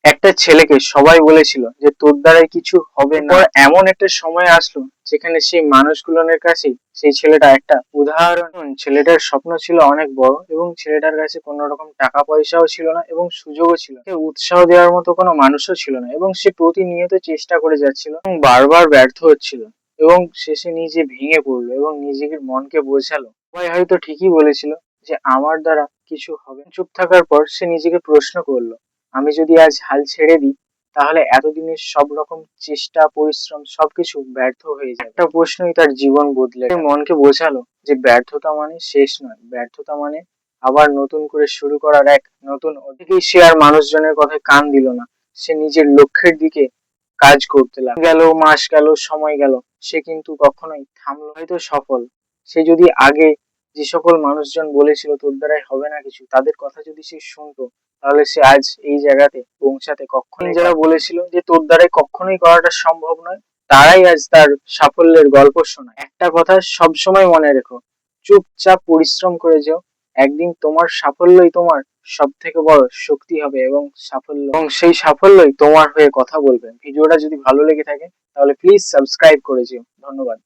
একটা ছেলেকে সবাই বলেছিল যে তোর দ্বারাই কিছু হবে না। এমন একটা সময় আসলো যেখানে সেই মানুষগুলোর কাছে সেই ছেলেটা একটা উদাহরণ। ছেলেটার স্বপ্ন ছিল অনেক বড় এবং ছেলেটার কাছে কোনো রকম টাকা পয়সাও ছিল না এবং সুযোগও ছিল না। কেউ উৎসাহ দেওয়ার মতো কোনো মানুষও ছিল না এবং সে প্রতিনিয়ত চেষ্টা করে যাচ্ছিল এবং বারবার ব্যর্থ হচ্ছিল এবং শেষে নিজে ভেঙে পড়লো এবং নিজেকে মনকে বোঝালো। সবাই হয়তো ঠিকই বলেছিল যে আমার দ্বারা কিছু হবে না। চুপ থাকার পর সে নিজেকে প্রশ্ন করলো, আমি যদি আজ হাল ছেড়ে দিই তাহলে এতদিনের সব রকম চেষ্টা পরিশ্রম সবকিছু ব্যর্থ হয়ে যায়। একটা প্রশ্নই তার জীবন বদলে সে মনকে বোঝালো যে ব্যর্থতা মানে শেষ নয়, ব্যর্থতা মানে আবার নতুন করে শুরু করার এক নতুন অধিকেই। সে আর মানুষজনের কথায় কান দিল না, সে নিজের লক্ষ্যের দিকে কাজ করতে লাগলো। গেল, মাস গেল, সময় গেল, সে কিন্তু কখনোই থামলো। হয়তো সফল সে যদি আগে যে সকল মানুষজন বলেছিল তোর দ্বারাই হবে না কিছু, তাদের কথা যদি সে শুনতো তাহলে সে আজ এই জায়গাতে পৌঁছাতে কখনোই। যারা বলেছিল যে তোর দ্বারাই কখনোই করাটা সম্ভব নয়, তারাই আজ তার সাফল্যের গল্প শোনায়। একটা কথা সবসময় মনে রেখো, চুপচাপ পরিশ্রম করে যাও, একদিন তোমার সাফল্যই তোমার সব থেকে বড় শক্তি হবে এবং সাফল্য, এবং সেই সাফল্যই তোমার হয়ে কথা বলবে। ভিডিওটা যদি ভালো লেগে থাকে তাহলে প্লিজ সাবস্ক্রাইব করে যেও। ধন্যবাদ।